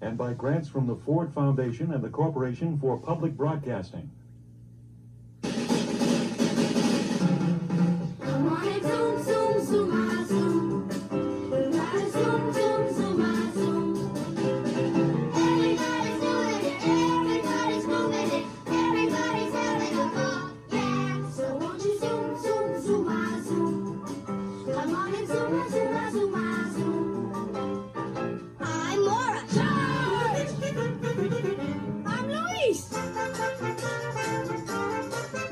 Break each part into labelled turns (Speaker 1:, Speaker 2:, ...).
Speaker 1: and by grants from the Ford Foundation and the Corporation for Public Broadcasting.
Speaker 2: Come on and zoom, zoom, zoom, ah, zoom. Gotta zoom, zoom, zoom, ah, zoom. Everybody's doing it, everybody's moving it, everybody's having a ball, yeah. So won't you zoom, zoom, zoom, ah, zoom. Come on and zoom, ah, zoom, ah, zoom, ah, zoom. I'm Laura. Charge! I'm Luis.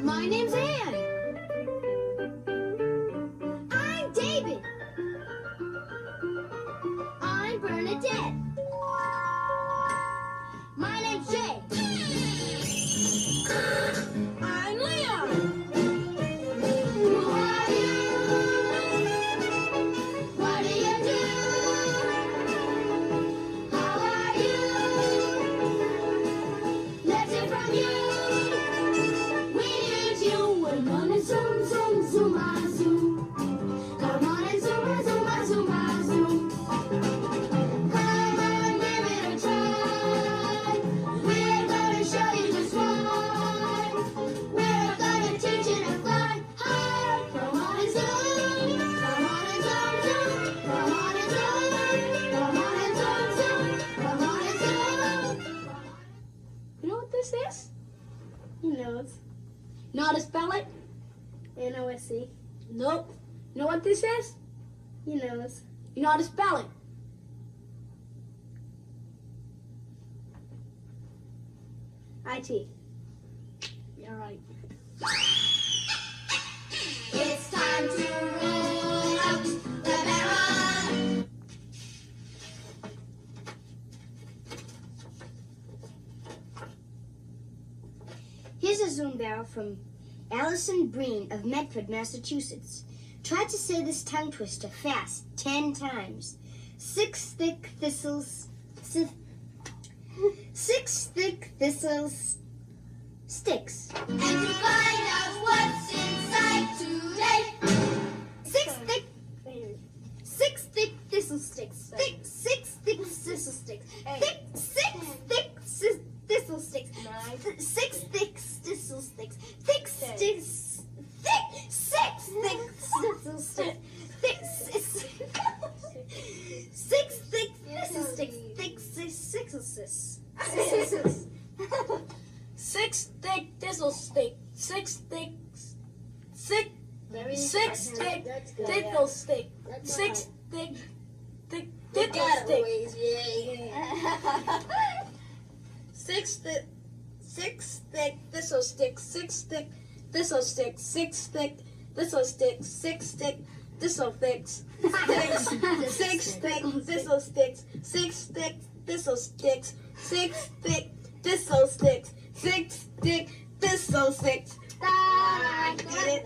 Speaker 2: My name's Anne. I'm David. I'm Bernadette. My name's Jay. I'm Leon. Who are you? What do you do? How are you? Let's hear from you. We need you. We're gonna zoom, zoom, zoom, ah, zoom. Come on and zoom, ah, zoom, ah, zoom, ah, zoom. Come on, give it a try. We're gonna show you just why. We're gonna teach you to fly high. Come on and zoom. Come on and zoom, zoom. Come on and zoom. Come on and zoom, zoom. Come on and zoom. You know what this is? He knows. Know how to spell it? N-O-S-E. Nope. You know what this is? He knows. You know how to spell it? I-T. You're right. It's time to roll out the barrel. Here's a zoom barrel from Allison Breen of Medford, Massachusetts. Try to say this tongue twister fast 10 times. 6 thick thistles. 6 thick thistles. Sticks. And to find out what's inside today. 6 thick. 6 thick thistle sticks. 6 thick thistle sticks. 6 thick thistle sticks. 6 thick thistle sticks. 6 sticks. 6 thick thistle sticks. 6 thick thistle sticks.
Speaker 3: 6 thick thistle stick. 6 thick tickle stick. 6 thick tickle stick. 6 thick thistle stick. 6 thick thistle stick. 6 thick thistle stick. 6 thick thistle sticks. 6 thick thistle sticks. 6 thick thistle sticks. 6 thick thistle sticks. 6 thick thistle sticks. Get it?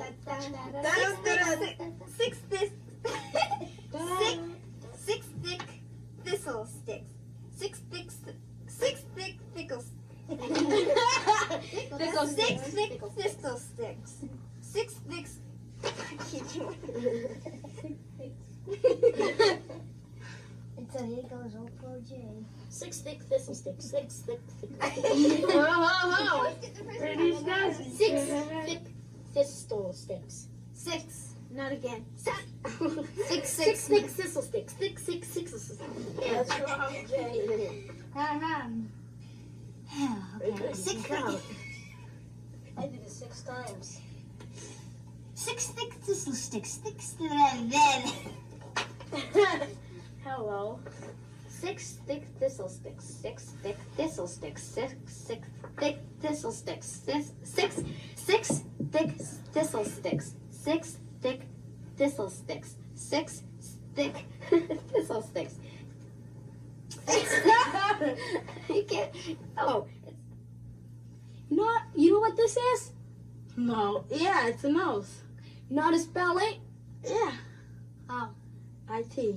Speaker 2: 6 thick thistle sticks. 6 thick thickles. 6 thick thistle sticks. 6 thick. Until he goes old Pro J.
Speaker 3: 6 thick thistle sticks. 6 thick
Speaker 2: Pretty
Speaker 3: 6 thick thistle sticks.
Speaker 2: 6. Not again. 6
Speaker 3: 6 thick thistle sticks. 6 thistle sticks.
Speaker 2: That's wrong, Jay. Okay. 6 thick.
Speaker 3: I did it 6 times.
Speaker 2: 6 thick thistle sticks. 6
Speaker 3: Hello. 6 thick thistle sticks. 6 thick thistle sticks. 6 thick thistle sticks. 6 thick thistle sticks. 6 thick thistle sticks. 6 thick thistle sticks. You can't. Oh. You know what this is? No. Yeah, it's a nose.
Speaker 2: You know how to spell it?
Speaker 3: Yeah.
Speaker 2: How?
Speaker 3: IT.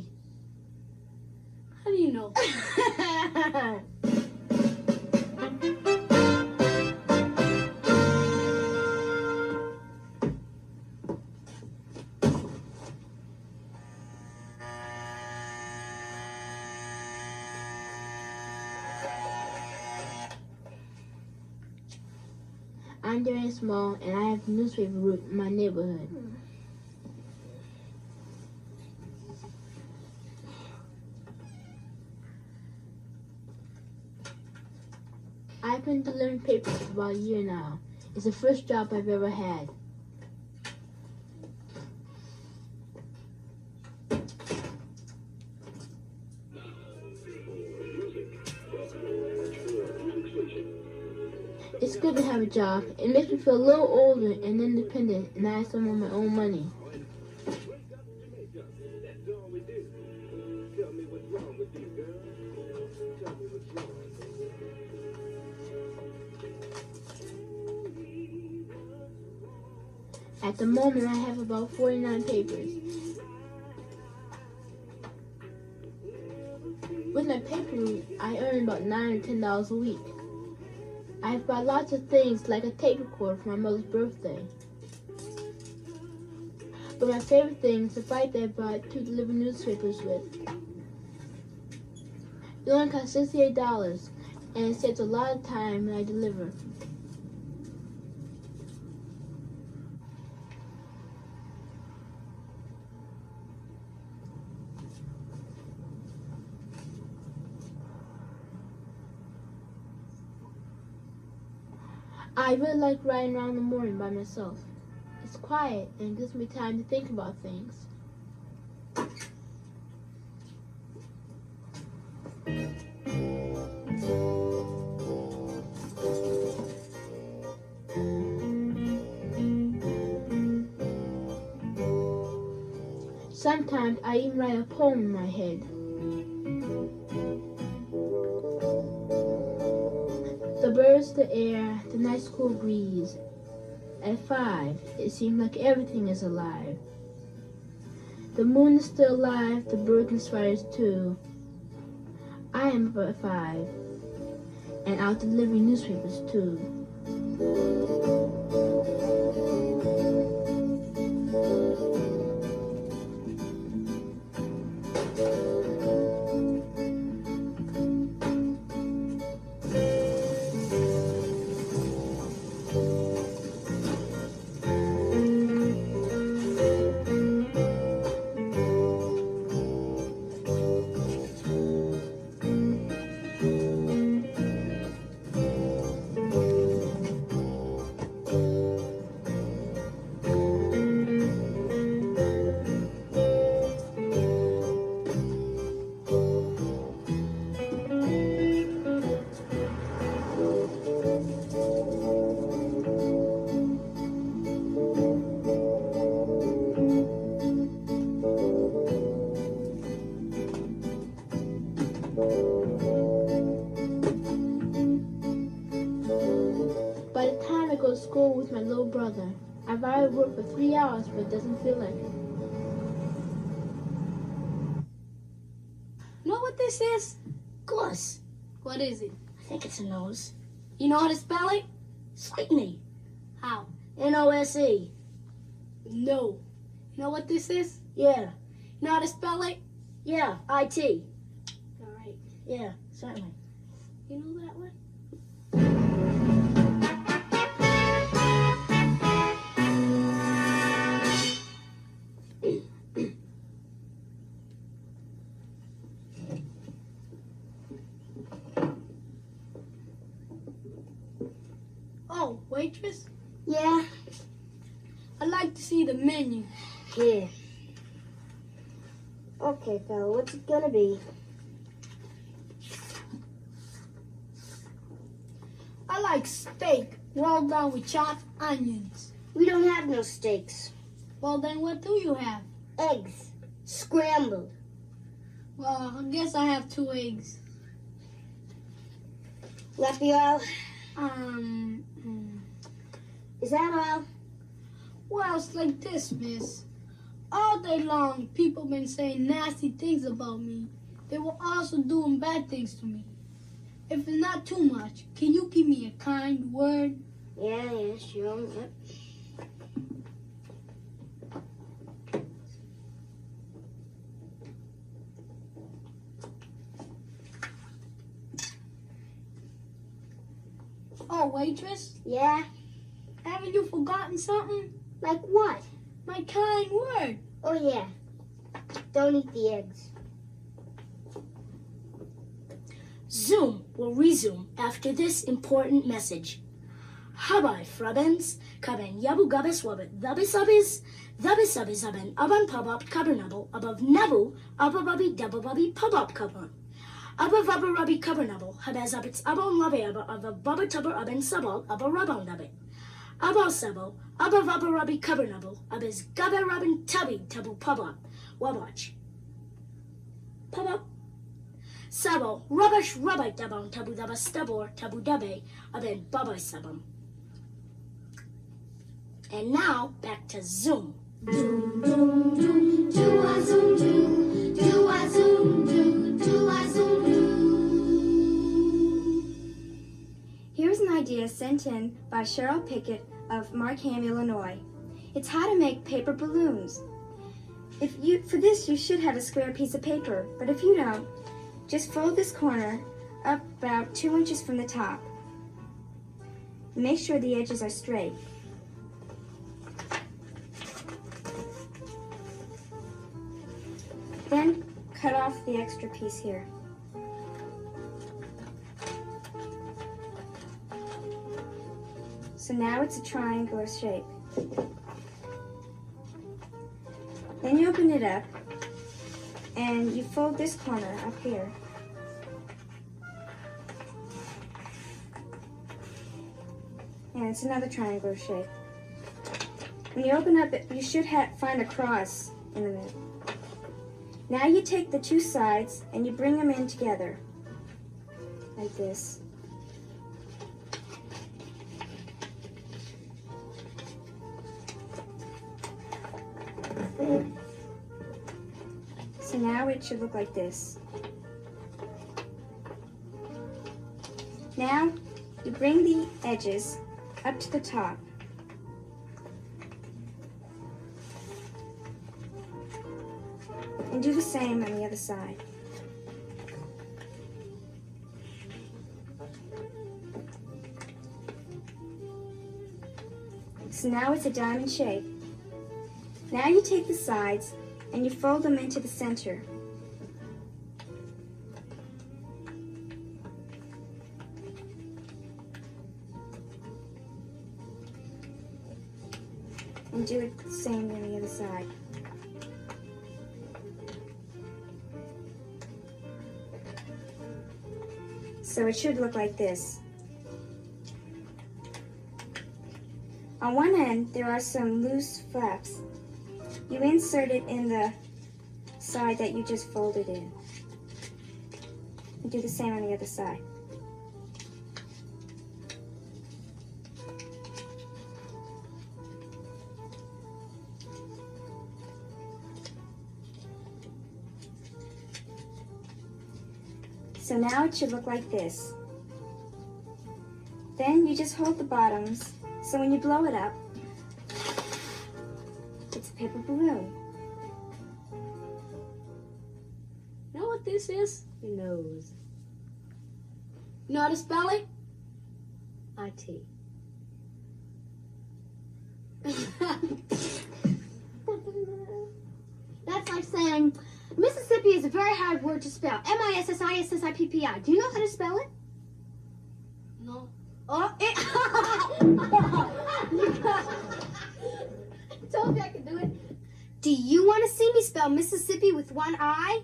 Speaker 2: How do you know?
Speaker 4: I'm very small, and I have a newspaper route in my neighborhood. I've been delivering papers for about a year now. It's the first job I've ever had. It's good to have a job. It makes me feel a little older and independent, and I have some of my own money. At the moment, I have about 49 papers. With my paper route, I earn about $9 or $10 a week. I've bought lots of things like a tape recorder for my mother's birthday. But my favorite thing is the bike that I bought to deliver newspapers with. It only costs $68 and it saves a lot of time when I deliver. I really like riding around in the morning by myself. It's quiet and it gives me time to think about things. Sometimes I even write a poem in my head. The birds, the air, the nice cool breeze. At 5, it seems like everything is alive. The moon is still alive, the birds and spiders too. I am up at 5, and out delivering newspapers too. By the time I go to school with my little brother, I've already worked for 3 hours, but it doesn't feel like it.
Speaker 3: Know what this is?
Speaker 2: Of course.
Speaker 3: What is it?
Speaker 2: I think it's a nose.
Speaker 3: You know how to spell it?
Speaker 2: Cite me.
Speaker 3: How?
Speaker 2: N-O-S-E.
Speaker 3: No. You know what this is?
Speaker 2: Yeah.
Speaker 3: You know how to spell it?
Speaker 2: Yeah. I-T.
Speaker 3: All right.
Speaker 2: Yeah, certainly.
Speaker 3: You know that one? Oh, waitress?
Speaker 2: Yeah.
Speaker 3: I'd like to see the menu.
Speaker 2: Yeah. Okay, fella, what's it gonna be?
Speaker 3: I like steak, well done with chopped onions.
Speaker 2: We don't have no steaks.
Speaker 3: Well, then what do you have?
Speaker 2: Eggs. Scrambled.
Speaker 3: Well, I guess I have 2 eggs.
Speaker 2: Left the oil? Is that all?
Speaker 3: Well, it's like this, miss. All day long, people been saying nasty things about me. They were also doing bad things to me. If it's not too much, can you give me a kind word?
Speaker 2: Yeah, sure. Yep.
Speaker 3: Oh, waitress?
Speaker 2: Yeah?
Speaker 5: Haven't you forgotten something?
Speaker 2: Like what?
Speaker 5: My kind word.
Speaker 2: Oh, yeah. Don't eat the eggs.
Speaker 5: Zoom will resume after this important message. Habai frabens, kaben yabu gabes wabet, thabis aben, aban pabab kabernable, above nabu, abababi dabababi pabab kabon. Above abarabi kabernable, habez abits abon labe above babataber aben sabal, abarabon dabe. Abal sabo, above abarabi kabernable, abez gabe rabin tabi tabu pabab, wabach. Pabab. Sabo, rubbish rabbi dabon tabu daba stabor tabu dabe, aben babai sabam. And now, back to Zoom.
Speaker 2: Zoom, zoom, zoom, do a zoom, do a zoom, do a zoom, do.
Speaker 6: Here's an idea sent in by Cheryl Pickett of Markham, Illinois. It's how to make paper balloons. For this, you should have a square piece of paper, but if you don't, just fold this corner up about 2 inches from the top. Make sure the edges are straight. Then cut off the extra piece here. So now it's a triangular shape. Then you open it up and you fold this corner up here. And it's another triangular shape. When you open up it, you should find a cross in the middle. Now you take the two sides and you bring them in together, like this. So now it should look like this. Now you bring the edges up to the top. And do the same on the other side. So now it's a diamond shape. Now you take the sides and you fold them into the center. And do it the same on the other side. So it should look like this. On one end, there are some loose flaps. You insert it in the side that you just folded in. And do the same on the other side. So now it should look like this. Then you just hold the bottoms, so when you blow it up, it's a paper balloon.
Speaker 3: Know what this is? Your nose. You know how to spell it? IT. That's like saying Mississippi is a very hard word to spell. Mississippi. Do you know how to spell it? No. Oh, it. I told you I could do it. Do you want to see me spell Mississippi with one I?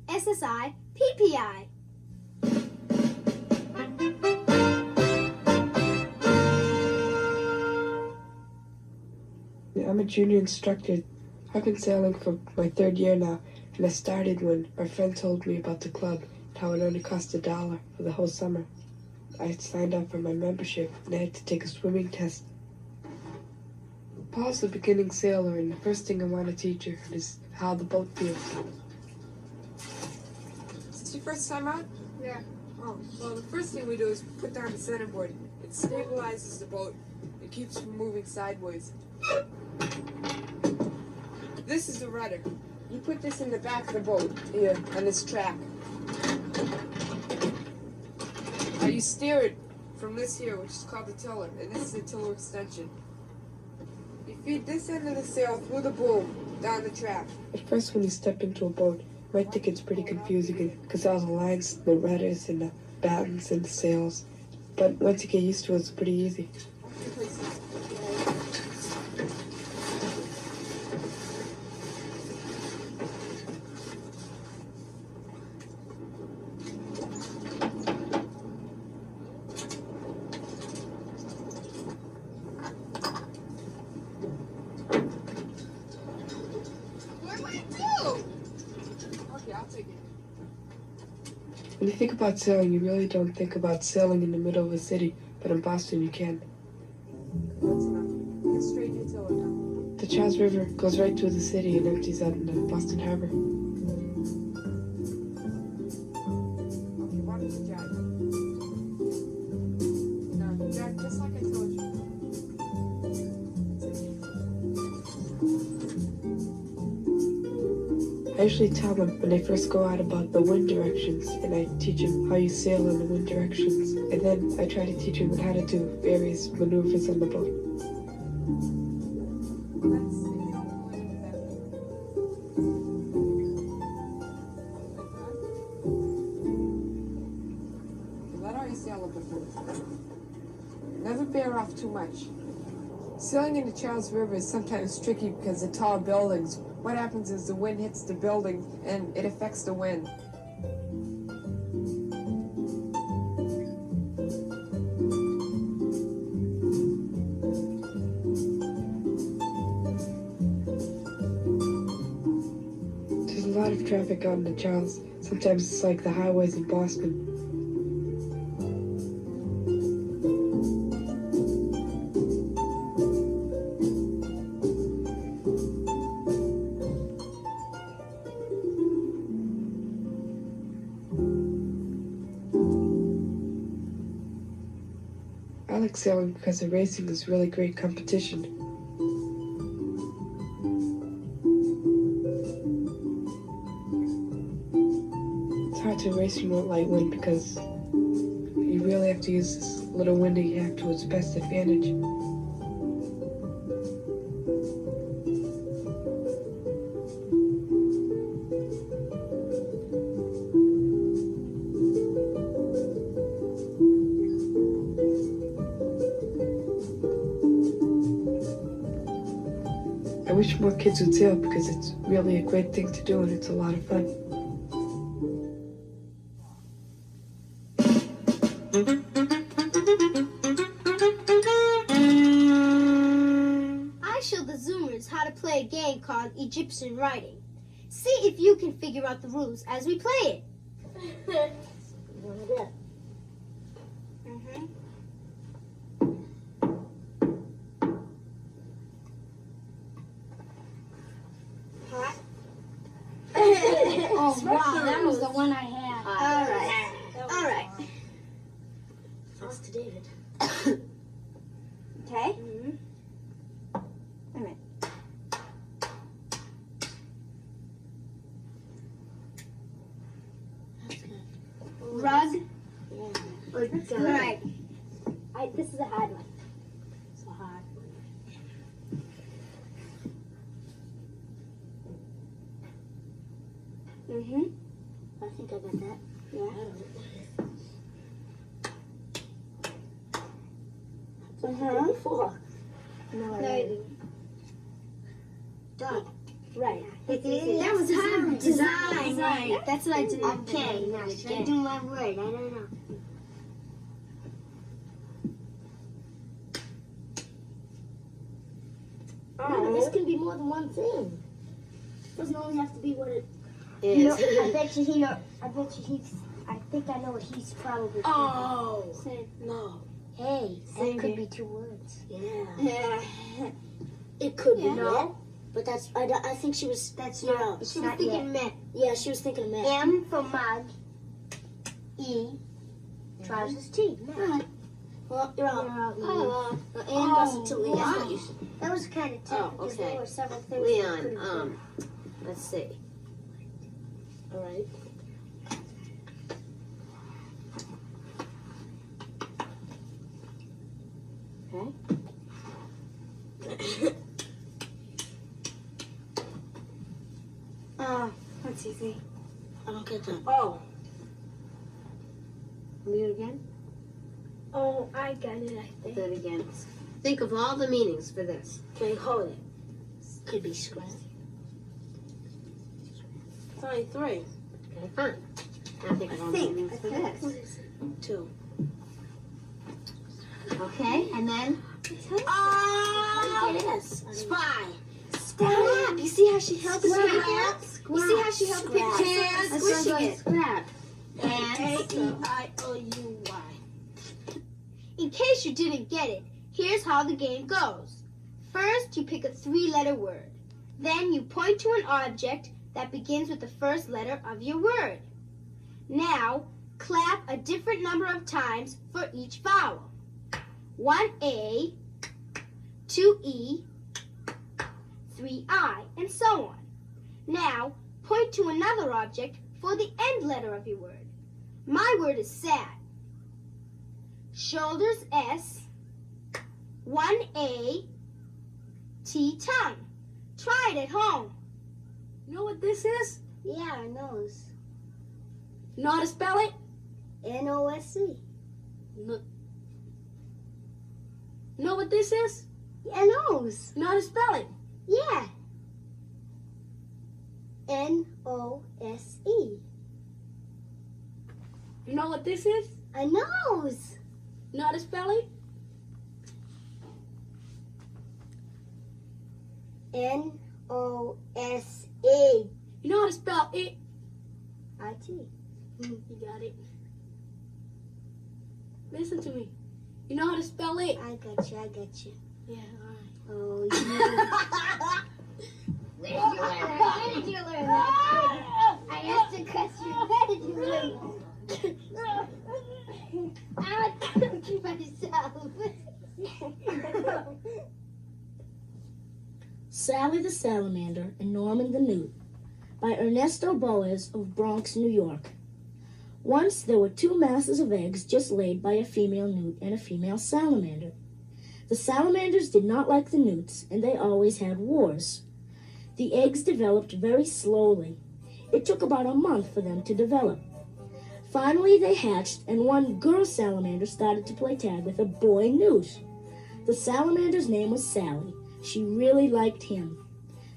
Speaker 3: Mississippi.
Speaker 7: I'm a junior instructor. I've been sailing for my 3rd year now, and I started when my friend told me about the club and how it only cost $1 for the whole summer. I signed up for my membership and I had to take a swimming test. Paul's a beginning sailor, and the first thing I want to teach her is how the boat feels.
Speaker 8: Is this your first time out?
Speaker 3: Yeah.
Speaker 8: Oh, well, the first thing we do is put down the centerboard. It stabilizes the boat. It keeps from moving sideways. This is the rudder. You put this in the back of the boat, here, on this track. Now you steer it from this here, which is called the tiller, and this is the tiller extension. You feed this end of the sail through the boom, down the track.
Speaker 7: At first, when you step into a boat, you might think it's pretty confusing because all the lines, the rudders, and the battens, and the sails. But once you get used to it, it's pretty easy. When you think about sailing, you really don't think about sailing in the middle of a city, but in Boston you can.
Speaker 8: That's enough. Get straight in your tiller now.
Speaker 7: The Charles River goes right through the city and empties out into Boston Harbor.
Speaker 8: Okay, why don't you drive? Now, drive just like I told you.
Speaker 7: I usually tell them when they first go out about the wind directions, and I teach them how you sail in the wind directions, and then I try to teach them how to do various maneuvers on the boat.
Speaker 8: That's if you don't go into that. Like that. Okay, let out your sail a bit. Never bear off too much. Sailing in the Charles River is sometimes tricky because of tall buildings. What happens is the wind hits the building and it affects the wind.
Speaker 7: There's a lot of traffic out in the Charles. Sometimes it's like the highways in Boston. I like sailing because the racing is really great competition. It's hard to race in a light wind because you really have to use this little wind that you have to its best advantage. I wish more kids would sail because it's really a great thing to do and it's a lot of fun.
Speaker 2: I showed the Zoomers how to play a game called Egyptian writing. See if you can figure out the rules as we play it.
Speaker 5: Oh, wow, that was the one I had.
Speaker 2: All right. All right.
Speaker 5: That's to David.
Speaker 6: Okay?
Speaker 2: Mm-hmm.
Speaker 6: Wait a minute.
Speaker 2: Rug.
Speaker 5: Or
Speaker 2: Right. This is a hard one.
Speaker 5: So hard.
Speaker 2: Mm-hmm.
Speaker 5: I think I got that.
Speaker 2: Yeah.
Speaker 5: I don't know.
Speaker 2: Uh-huh.
Speaker 5: Before.
Speaker 2: No, I didn't.
Speaker 5: Done.
Speaker 2: Right.
Speaker 5: That
Speaker 2: That was hard. Design. Right. That's what I did.
Speaker 5: Okay, now should I do my word? I don't know. No, this can be more than one thing. It doesn't only have to be what it is.
Speaker 2: You know, I bet you he know. I bet you he's. I think I know what he's probably.
Speaker 5: Oh,
Speaker 2: Saying.
Speaker 5: no.
Speaker 2: Hey,
Speaker 5: Same
Speaker 2: that could
Speaker 5: here.
Speaker 2: be 2 words.
Speaker 5: Yeah.
Speaker 2: Yeah.
Speaker 5: It could be
Speaker 2: Yeah.
Speaker 5: met, but that's, I think she was,
Speaker 2: That's
Speaker 5: you
Speaker 2: not.
Speaker 5: know,
Speaker 2: It's not thinking met.
Speaker 5: yeah, she was thinking of met.
Speaker 2: M for mug. E. Trousers T. Met.
Speaker 5: Well, you're
Speaker 2: You're
Speaker 5: all,
Speaker 2: all
Speaker 5: and doesn't to Leon.
Speaker 2: wow. That was kind of tough
Speaker 9: Oh,
Speaker 2: because
Speaker 9: okay.
Speaker 2: there were several things. that
Speaker 9: Leon,
Speaker 2: could've been.
Speaker 9: let's see.
Speaker 5: All right.
Speaker 6: easy.
Speaker 3: I don't get that. Oh.
Speaker 9: Read it again?
Speaker 4: Oh, I got it, I think.
Speaker 9: Do it again. Think of all the meanings for this.
Speaker 3: Okay, hold it. Could be scratch. It's only 3.
Speaker 9: Okay, fine. Now think of all the meanings for this.
Speaker 3: 2.
Speaker 9: Okay, and then
Speaker 3: Oh,
Speaker 9: yes.
Speaker 3: spy.
Speaker 6: Scrap! You see how she held the paper? You see how she held the paper?
Speaker 9: That sounds
Speaker 6: Squishing
Speaker 9: like
Speaker 6: it.
Speaker 9: scrap. And
Speaker 3: A-E-I-O-U-Y.
Speaker 4: In case you didn't get it, here's how the game goes. First, you pick a 3-letter word. Then you point to an object that begins with the first letter of your word. Now, clap a different number of times for each vowel. 1A, 2E, 3I, and so on. Now, point to another object for the end letter of your word. My word is sad. Shoulders S, 1A, T tongue. Try it at home.
Speaker 3: You know what this is?
Speaker 9: yeah, our nose.
Speaker 3: You know how to spell it?
Speaker 9: N-O-S-E.
Speaker 3: No. You know what this is?
Speaker 9: Yeah, nose.
Speaker 3: You know how to spell it?
Speaker 9: Yeah. N-O-S-E.
Speaker 3: You know what this is?
Speaker 9: A nose.
Speaker 3: You know how to spell it?
Speaker 9: N-O-S-E.
Speaker 3: You know how to spell it?
Speaker 9: I-T.
Speaker 3: You got it. Listen to me. You know how to spell it?
Speaker 9: I got you.
Speaker 3: Yeah, all right.
Speaker 9: Oh, you.
Speaker 4: Where did you learn that? Where did you learn that? I asked a question. Where did you learn that? I'll cook myself.
Speaker 5: Sally the Salamander and Norman the Newt by Ernesto Boas of Bronx, New York. Once there were 2 masses of eggs just laid by a female newt and a female salamander. The salamanders did not like the newts, and they always had wars. The eggs developed very slowly. It took about a month for them to develop. Finally, they hatched, and one girl salamander started to play tag with a boy newt. The salamander's name was Sally. She really liked him.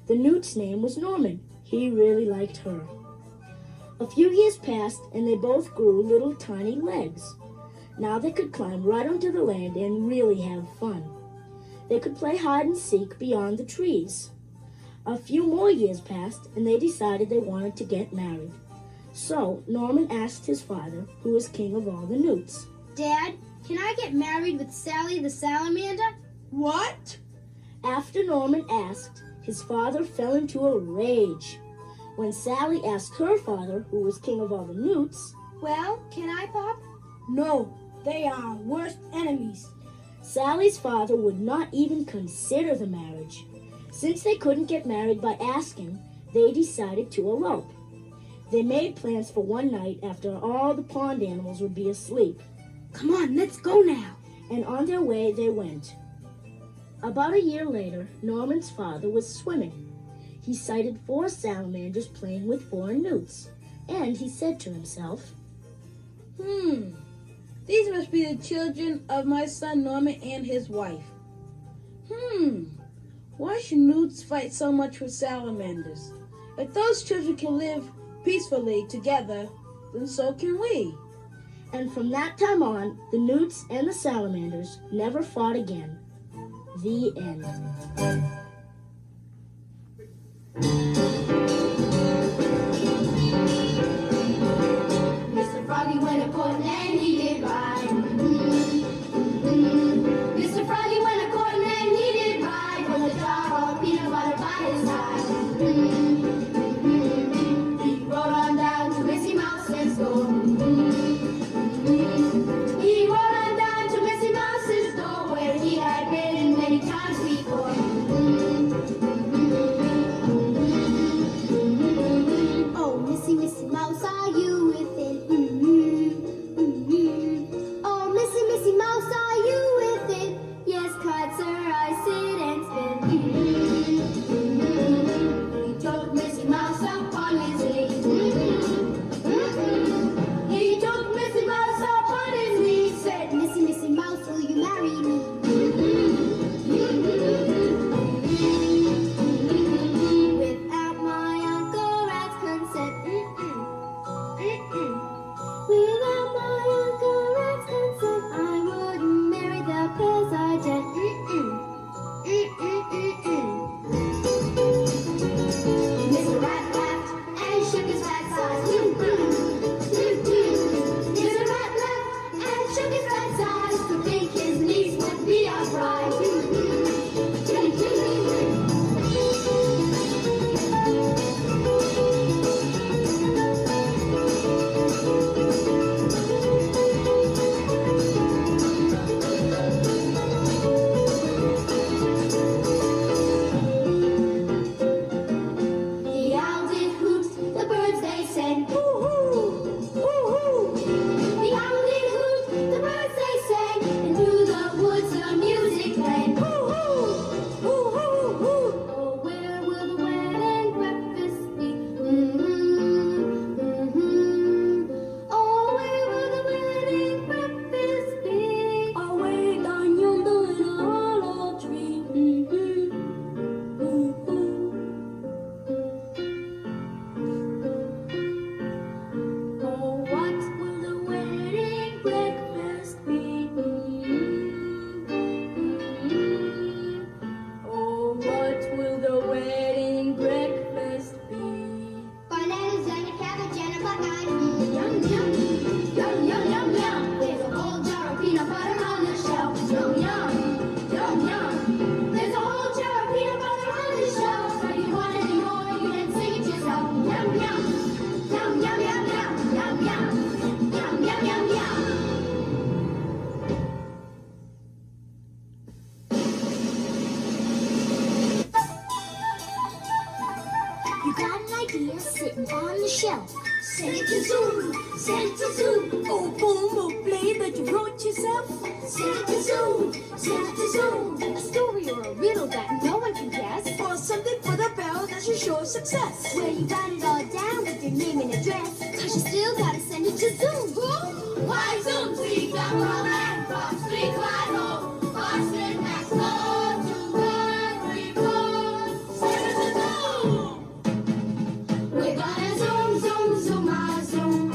Speaker 5: The newt's name was Norman. He really liked her. A few years passed, and they both grew little tiny legs. Now they could climb right onto the land and really have fun. They could play hide and seek beyond the trees. A few more years passed, and they decided they wanted to get married. So Norman asked his father, who was king of all the newts.
Speaker 4: Dad, can I get married with Sally the salamander?
Speaker 3: What?
Speaker 5: After Norman asked, his father fell into a rage. When Sally asked her father, who was king of all the newts,
Speaker 4: Well, can I, Pop?
Speaker 3: No, they are worst enemies.
Speaker 5: Sally's father would not even consider the marriage. Since they couldn't get married by asking, they decided to elope. They made plans for one night after all the pond animals would be asleep.
Speaker 3: Come on, let's go now.
Speaker 5: And on their way they went. About a year later, Norman's father was swimming. He sighted 4 salamanders playing with 4 newts, and he said to himself,
Speaker 3: These must be the children of my son Norman and his wife. Why should newts fight so much with salamanders? If those children can live peacefully together, then so can we.
Speaker 5: And from that time on, the newts and the salamanders never fought again. The end.
Speaker 2: Mr. Froggy went a courtin' and he did right. Mr. Froggy went a courtin' and he did right. With a jar of peanut butter by his side. He rode on down to Missy Mouse's door. He rode on down to Missy Mouse's door, where he had been many times before. Zoom, Santa Zoom.
Speaker 5: Oh, poem or play that you wrote yourself?
Speaker 2: Santa Zoom, Santa Zoom.
Speaker 10: A story or a riddle that no one can guess.
Speaker 5: Or something for the bell that should show success.
Speaker 2: Where you write it all down with your name and address. Cause you still gotta send it to Zoom. Why Zoom? See, come on and from Street Wide Home. Boston next door to every phone. Send it to Zoom. We're gonna zoom, zoom, zoom, ah, zoom.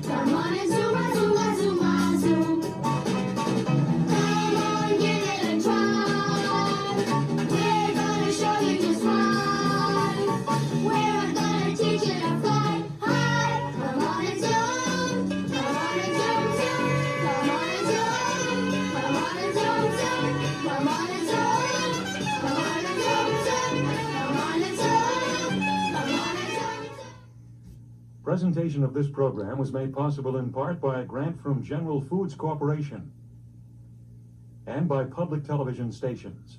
Speaker 2: Come on and zoom, ah, zoom, ah, zoom, ah, zoom. Come on, give it a try. We're gonna show you just right. We're gonna teach you to fly high. Come on and zoom. Come on and zoom, zoom. Come on and zoom. Come on and zoom, zoom. Come on and zoom. Come on and zoom, zoom. Come on and zoom. Come on and zoom, zoom.
Speaker 1: Presentation of this program was made possible in part by a grant from General Foods Corporation and by public television stations.